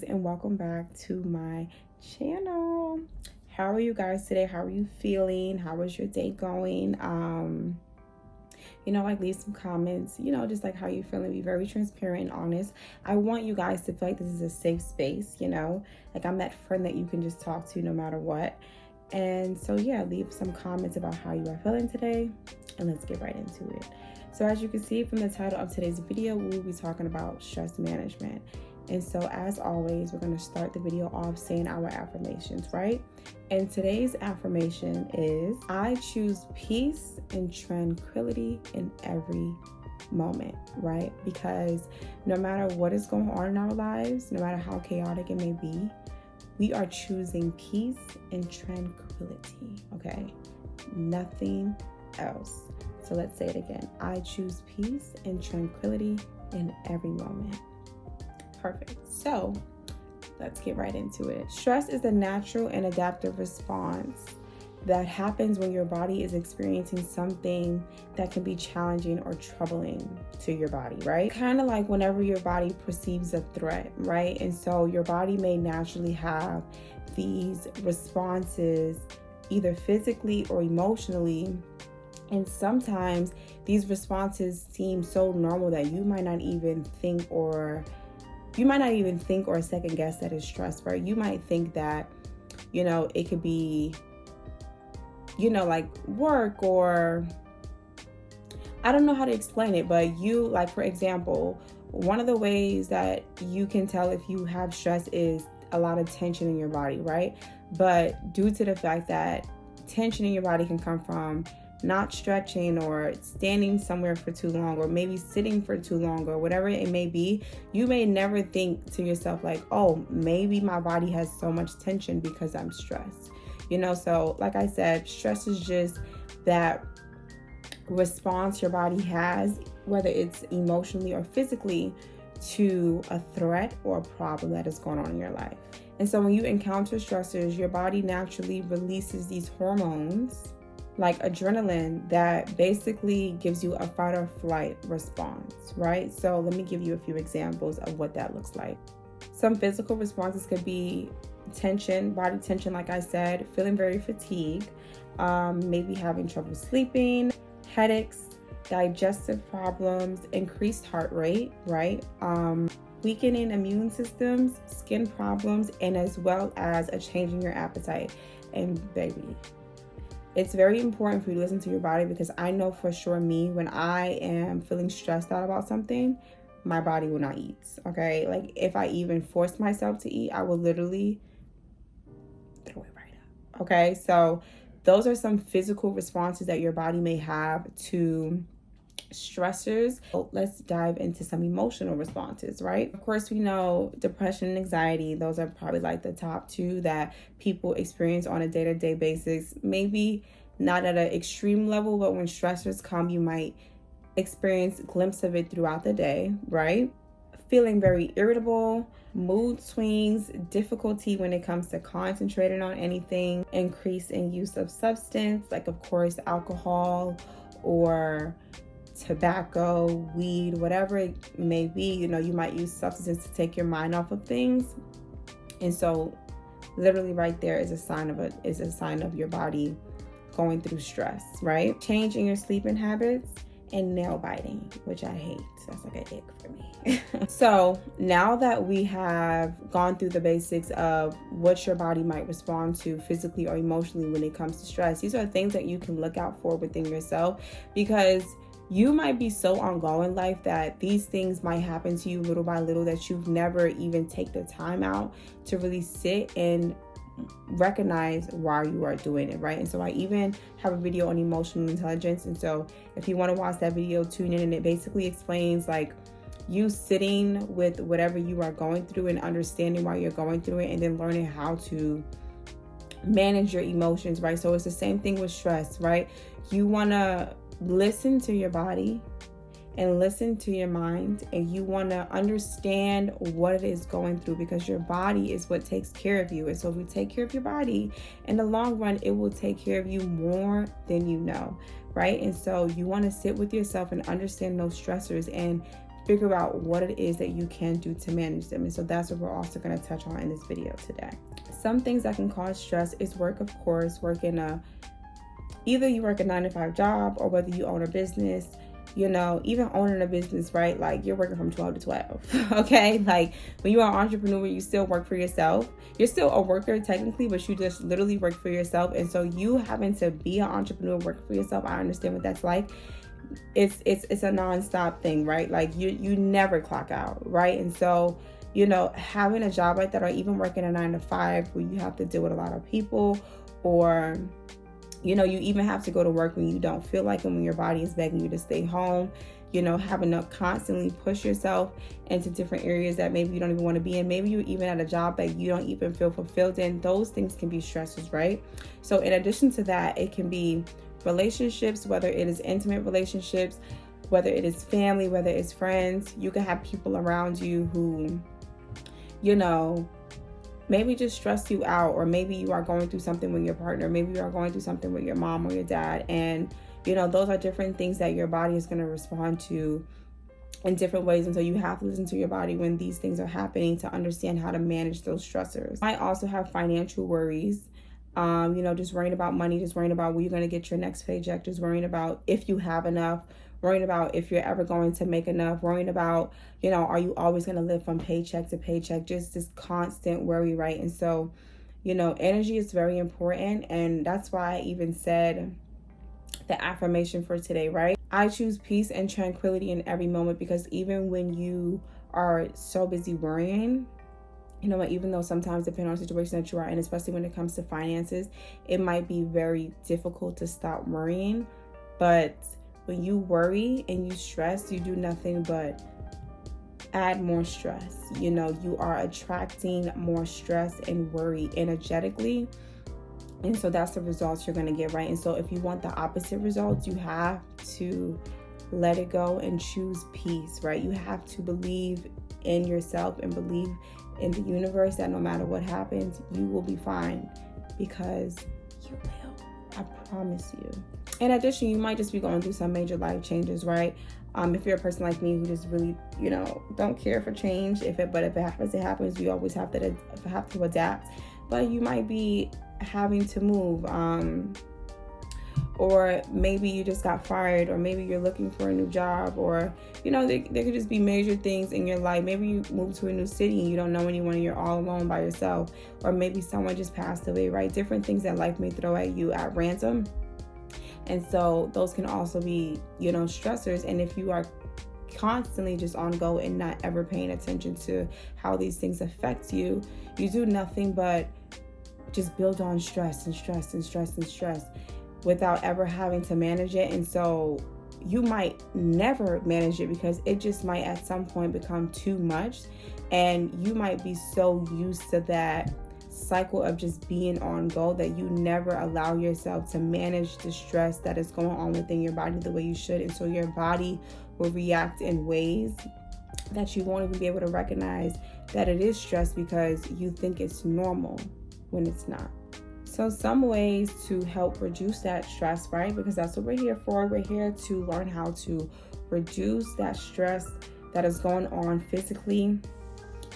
and welcome back to my channel. How are you guys today? How are you feeling? How was your day going? Leave some comments, just like how you're feeling. Be very transparent and honest. I want you guys to feel like this is a safe space, like I'm that friend that you can just talk to no matter what. And so yeah, leave some comments about how you are feeling today, and let's get right into it. So as you can see from the title of today's video, we'll be talking about stress management. And so as always, we're going to start the video off saying our affirmations, right? And today's affirmation is, I choose peace and tranquility in every moment, right? Because no matter what is going on in our lives, no matter how chaotic it may be, we are choosing peace and tranquility, okay? Nothing else. So let's say it again. I choose peace and tranquility in every moment. Perfect. So let's get right into it. Stress is a natural and adaptive response that happens when your body is experiencing something that can be challenging or troubling to your body, right? Kind of like whenever your body perceives a threat, right? And so your body may naturally have these responses either physically or emotionally. And sometimes these responses seem so normal that you might not even think or second guess that it's stress, right? You might think that, it could be, like work, or I don't know how to explain it, but for example, one of the ways that you can tell if you have stress is a lot of tension in your body, right? But due to the fact that tension in your body can come from not stretching or standing somewhere for too long, or maybe sitting for too long, or whatever it may be, you may never think to yourself like, oh, maybe my body has so much tension because I'm stressed. So like I said, stress is just that response your body has, whether it's emotionally or physically, to a threat or a problem that is going on in your life. And so when you encounter stressors, your body naturally releases these hormones like adrenaline that basically gives you a fight or flight response, right? So let me give you a few examples of what that looks like. Some physical responses could be tension, body tension, like I said, feeling very fatigued, maybe having trouble sleeping, headaches, digestive problems, increased heart rate, right? Weakening immune systems, skin problems, and as well as a change in your appetite. And baby, it's very important for you to listen to your body, because I know for sure when I am feeling stressed out about something, my body will not eat, okay? Like if I even force myself to eat, I will literally throw it right up, okay? So those are some physical responses that your body may have to stressors. So let's dive into some emotional responses, right? Of course, we know depression and anxiety, those are probably like the top two that people experience on a day-to-day basis. Maybe not at an extreme level, but when stressors come, you might experience a glimpse of it throughout the day, right? Feeling very irritable, mood swings, difficulty when it comes to concentrating on anything, increase in use of substance, like of course alcohol or tobacco, weed, whatever it may be. You might use substances to take your mind off of things. And so literally right there is a sign of your body going through stress, right? Change in your sleeping habits, and nail biting, which I hate. That's like an ick for me. So now that we have gone through the basics of what your body might respond to physically or emotionally when it comes to stress, these are things that you can look out for within yourself, because you might be so on go in life that these things might happen to you little by little that you've never even take the time out to really sit and recognize why you are doing it, right? And so I even have a video on emotional intelligence. And so if you want to watch that video, tune in, and it basically explains like you sitting with whatever you are going through and understanding why you're going through it, and then learning how to manage your emotions, right? So it's the same thing with stress, right? You want to listen to your body and listen to your mind, and you want to understand what it is going through, because your body is what takes care of you. And so if you take care of your body, in the long run, it will take care of you more than you know, right? And so you want to sit with yourself and understand those stressors and figure out what it is that you can do to manage them. And so that's what we're also going to touch on in this video today. Some things that can cause stress is work, of course. Either you work a 9-to-5 job, or whether you own a business. Even owning a business, right? Like, you're working from 12 to 12, okay? Like, when you are an entrepreneur, you still work for yourself. You're still a worker technically, but you just literally work for yourself. And so you having to be an entrepreneur, work for yourself, I understand what that's like. It's a nonstop thing, right? Like, you never clock out, right? And so, having a job like that, or even working a 9-to-5 where you have to deal with a lot of people, or you even have to go to work when you don't feel like it, when your body is begging you to stay home, having to constantly push yourself into different areas that maybe you don't even want to be in. Maybe you're even at a job that you don't even feel fulfilled in. Those things can be stresses, right? So in addition to that, it can be relationships, whether it is intimate relationships, whether it is family, whether it's friends. You can have people around you who, maybe just stress you out, or maybe you are going through something with your partner, maybe you are going through something with your mom or your dad, and those are different things that your body is going to respond to in different ways. And so you have to listen to your body when these things are happening to understand how to manage those stressors. You might also have financial worries, just worrying about money, just worrying about when you're going to get your next paycheck, just worrying about if you have enough, worrying about if you're ever going to make enough, worrying about, are you always going to live from paycheck to paycheck, just this constant worry, right? And so, energy is very important. And that's why I even said the affirmation for today, right? I choose peace and tranquility in every moment, because even when you are so busy worrying, even though sometimes depending on the situation that you are in, especially when it comes to finances, it might be very difficult to stop worrying. But when you worry and you stress, you do nothing but add more stress. You are attracting more stress and worry energetically. And so that's the results you're going to get, right? And so if you want the opposite results, you have to let it go and choose peace, right? You have to believe in yourself and believe in the universe that no matter what happens, you will be fine, because you will. I promise you. In addition, you might just be going through some major life changes, right? If you're a person like me who just really, don't care for change, but if it happens, it happens. We always have to adapt. But you might be having to move, or maybe you just got fired, or maybe you're looking for a new job, or there could just be major things in your life. Maybe you moved to a new city and you don't know anyone and you're all alone by yourself, or maybe someone just passed away, right? Different things that life may throw at you at random. And so those can also be, stressors. And if you are constantly just on go and not ever paying attention to how these things affect you, you do nothing but just build on stress and stress and stress and stress without ever having to manage it. And so you might never manage it, because it just might at some point become too much. And you might be so used to that cycle of just being on go that you never allow yourself to manage the stress that is going on within your body the way you should. And so your body will react in ways that you won't even be able to recognize that it is stress, because you think it's normal when it's not. So some ways to help reduce that stress, right? Because that's what we're here for. We're here to learn how to reduce that stress that is going on physically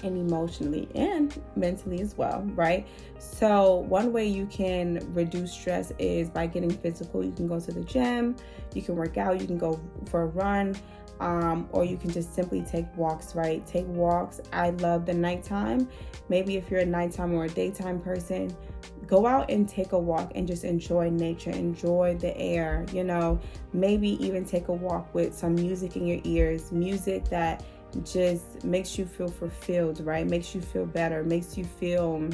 and emotionally and mentally as well, right? So one way you can reduce stress is by getting physical. You can go to the gym, you can work out, you can go for a run, or you can just simply take walks, right? Take walks. I love the nighttime. Maybe if you're a nighttime or a daytime person, go out and take a walk and just enjoy nature, enjoy the air, maybe even take a walk with some music in your ears, music that just makes you feel fulfilled, right? Makes you feel better, makes you feel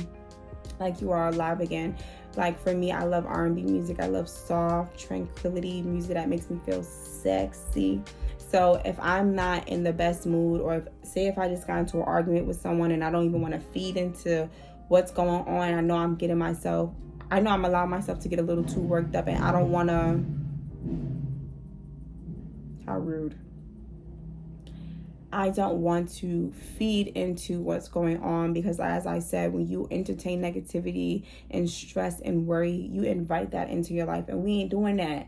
like you are alive again. Like for me, I love R&B music. I love soft tranquility music that makes me feel sexy. So if I'm not in the best mood, or if I just got into an argument with someone and I don't even want to feed into what's going on, I know I'm allowing myself to get a little too worked up, and I don't want to, how rude. I don't want to feed into what's going on, because as I said, when you entertain negativity and stress and worry, you invite that into your life, and we ain't doing that.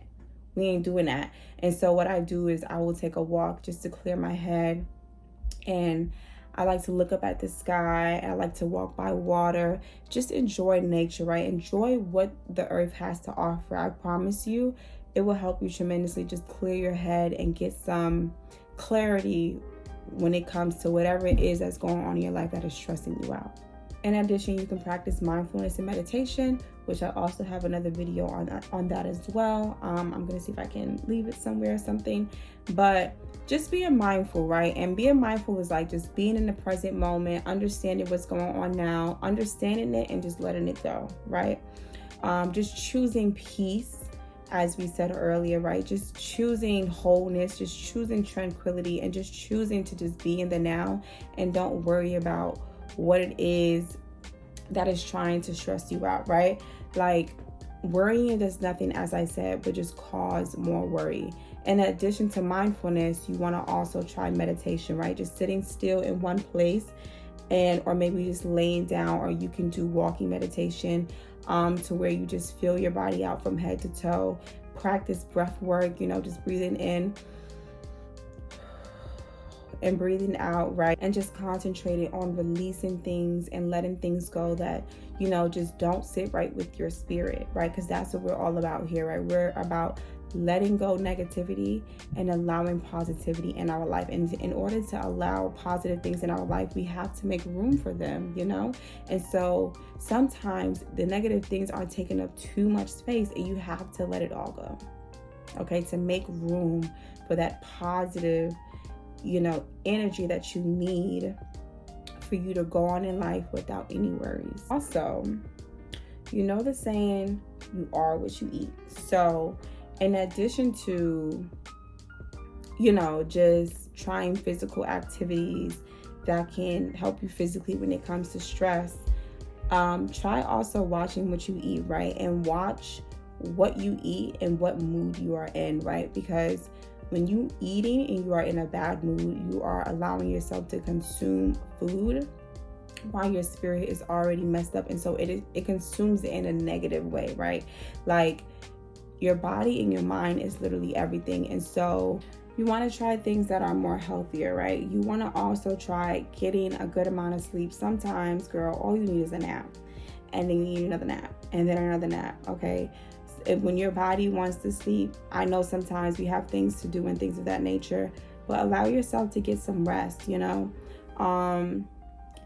And so what I do is I will take a walk just to clear my head, And I like to look up at the sky. I like to walk by water. Just enjoy nature, right? Enjoy what the earth has to offer. I promise you, it will help you tremendously. Just clear your head and get some clarity when it comes to whatever it is that's going on in your life that is stressing you out. In addition, you can practice mindfulness and meditation, which I also have another video on that as well. I'm going to see if I can leave it somewhere or something. But just being mindful, right? And being mindful is like just being in the present moment, understanding what's going on now, understanding it and just letting it go, right? Just choosing peace, as we said earlier, right? Just choosing wholeness, just choosing tranquility, and just choosing to just be in the now and don't worry about what it is that is trying to stress you out, right? Like, worrying does nothing, as I said, but just cause more worry. In addition to mindfulness, you want to also try meditation, right? Just sitting still in one place, and or maybe just laying down, or you can do walking meditation to where you just feel your body out from head to toe. Practice breath work, just breathing in and breathing out, right? And just concentrating on releasing things and letting things go that, just don't sit right with your spirit, right? Because that's what we're all about here, right? We're about letting go negativity and allowing positivity in our life. And in order to allow positive things in our life, we have to make room for them, And so sometimes the negative things are taking up too much space, and you have to let it all go, okay? To make room for that positive energy that you need for you to go on in life without any worries. Also, the saying, you are what you eat. So in addition to, just trying physical activities that can help you physically when it comes to stress, try also watching what you eat, right? And watch what you eat and what mood you are in, right? Because when you eating and you are in a bad mood, you are allowing yourself to consume food while your spirit is already messed up. And so it consumes it in a negative way, right? Like, your body and your mind is literally everything. And so you want to try things that are more healthier, right? You want to also try getting a good amount of sleep. Sometimes, girl, all you need is a nap, and then you need another nap, and then another nap, okay? When your body wants to sleep, I know sometimes we have things to do and things of that nature, but allow yourself to get some rest,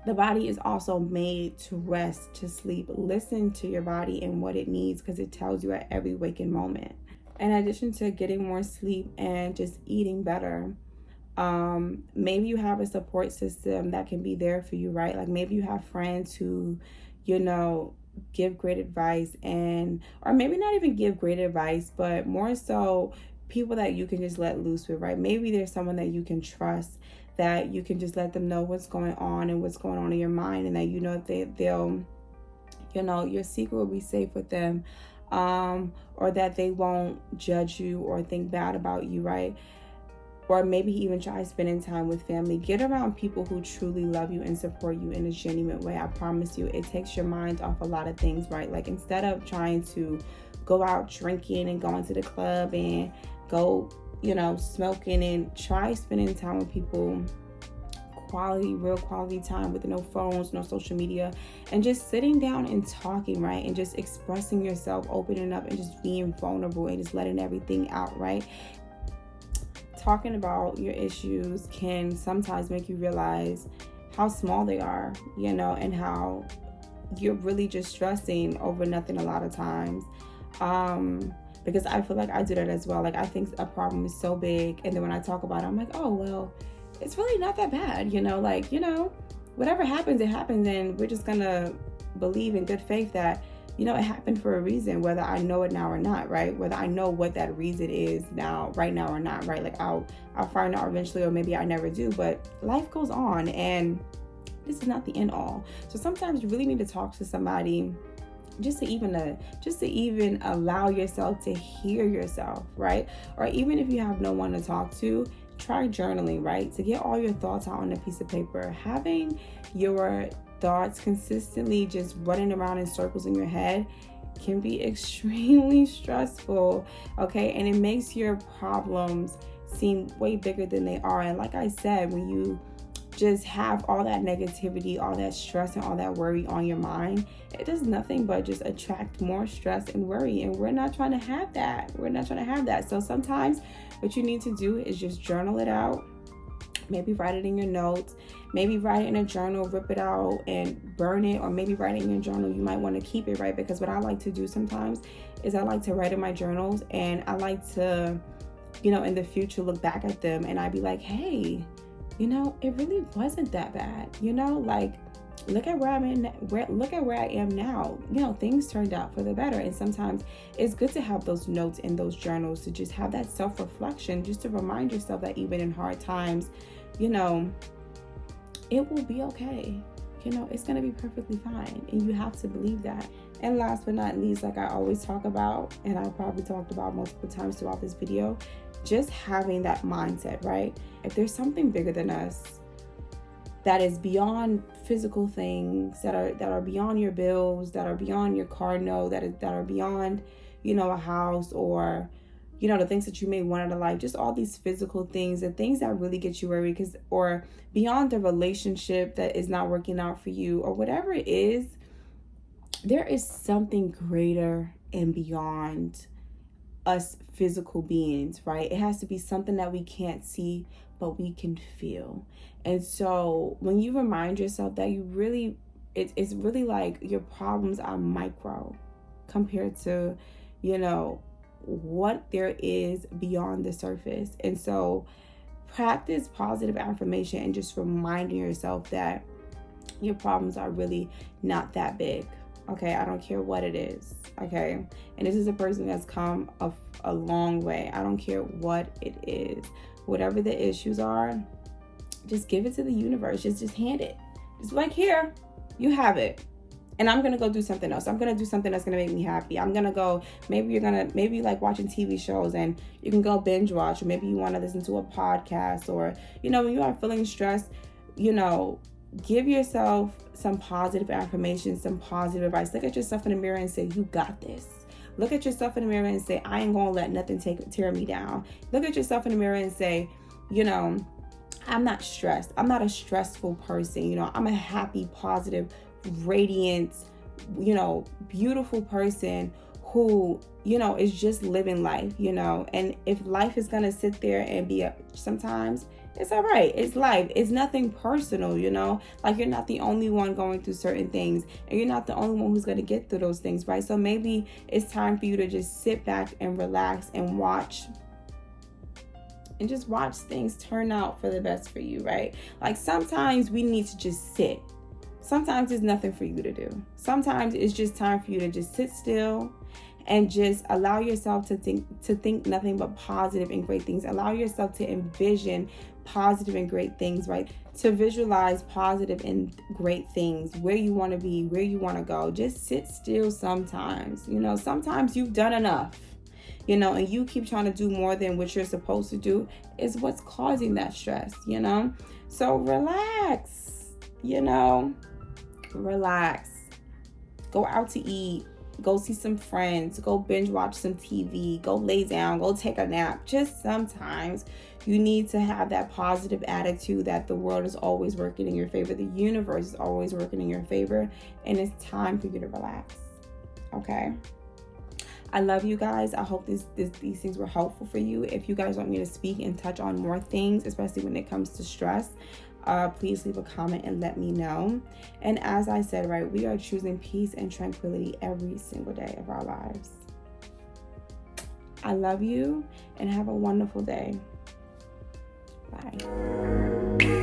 The body is also made to rest, to sleep. Listen to your body and what it needs, because it tells you at every waking moment. In addition to getting more sleep and just eating better, maybe you have a support system that can be there for you, right? Like, maybe you have friends who, give great advice, or maybe not even give great advice, but more so people that you can just let loose with, right? Maybe there's someone that you can trust, that you can just let them know what's going on and what's going on in your mind, and that they'll your secret will be safe with them, or that they won't judge you or think bad about you, right? Or maybe even try spending time with family. Get around people who truly love you and support you in a genuine way. I promise you, it takes your mind off a lot of things, right? Like, instead of trying to go out drinking and going to the club and go, smoking, and try spending time with people, real quality time with no phones, no social media, and just sitting down and talking, right? And just expressing yourself, opening up and just being vulnerable and just letting everything out, right? Talking about your issues can sometimes make you realize how small they are, and how you're really just stressing over nothing a lot of times. Because I feel like I do that as well. Like, I think a problem is so big, and then when I talk about it, I'm like, oh, well, it's really not that bad, whatever happens, it happens, and we're just gonna believe in good faith that, it happened for a reason, whether I know it now or not, right? Whether I know what that reason is right now or not, right? Like, I'll find out eventually, or maybe I never do, but life goes on, and this is not the end all. So sometimes you really need to talk to somebody just to even allow yourself to hear yourself, right? Or even if you have no one to talk to, try journaling, right? To get all your thoughts out on a piece of paper. Having your thoughts consistently just running around in circles in your head can be extremely stressful, okay? And it makes your problems seem way bigger than they are. And like I said, when you just have all that negativity, all that stress, and all that worry on your mind, it does nothing but just attract more stress and worry. And we're not trying to have that. We're not trying to have that. So sometimes what you need to do is just journal it out. Maybe write it in your notes. Maybe write it in a journal, rip it out and burn it. Or maybe write it in your journal. You might want to keep it, right? Because what I like to do sometimes is I like to write in my journals, and I like to, in the future look back at them and I'd be like, hey, it really wasn't that bad. Like, look at where I'm in, look at where I am now. Things turned out for the better. And sometimes it's good to have those notes in those journals, to just have that self-reflection, just to remind yourself that even in hard times, it will be okay. It's going to be perfectly fine. And you have to believe that. And last but not least, like I always talk about, and I probably talked about multiple times throughout this video, just having that mindset, right? If there's something bigger than us that is beyond physical things, that are beyond your bills, that are beyond your car note, that are beyond, a house, or, the things that you may want out of life, just all these physical things, the things that really get you worried, or beyond the relationship that is not working out for you, or whatever it is, there is something greater and beyond us physical beings, right? It has to be something that we can't see, but we can feel. And so when you remind yourself that you really, it's really like your problems are micro compared to, what there is beyond the surface. And so practice positive affirmation and just reminding yourself that your problems are really not that big. Okay, I don't care what it is. Okay, and this is a person that's come a long way. I don't care what it is. Whatever the issues are, just give it to the universe. Just hand it. Just like, here, you have it. And I'm going to go do something else. I'm going to do something that's going to make me happy. I'm going to go, maybe you like watching TV shows and you can go binge watch, or maybe you want to listen to a podcast, or, when you are feeling stressed, give yourself some positive affirmation, some positive advice. Look at yourself in the mirror and say, you got this. Look at yourself in the mirror and say, I ain't going to let nothing tear me down. Look at yourself in the mirror and say, I'm not stressed. I'm not a stressful person. I'm a happy, positive, radiant, beautiful person who, is just living life, and if life is going to sit there and be sometimes, it's all right. It's life. It's nothing personal, like you're not the only one going through certain things, and you're not the only one who's going to get through those things, right? So maybe it's time for you to just sit back and relax and watch things turn out for the best for you, right? Like sometimes we need to just sit. Sometimes there's nothing for you to do. Sometimes it's just time for you to just sit still and just allow yourself to think nothing but positive and great things. Allow yourself to envision positive and great things, right? To visualize positive and great things, where you want to be, where you want to go. Just sit still sometimes. Sometimes you've done enough, and you keep trying to do more than what you're supposed to do is what's causing that stress, So relax, relax. Go out to eat. Go see some friends, go binge watch some TV, go lay down, go take a nap. Just sometimes you need to have that positive attitude that the world is always working in your favor. The universe is always working in your favor, and it's time for you to relax. Okay? I love you guys. I hope these things were helpful for you. If you guys want me to speak and touch on more things, especially when it comes to stress, please leave a comment and let me know. And as I said, right, we are choosing peace and tranquility every single day of our lives. I love you and have a wonderful day. Bye.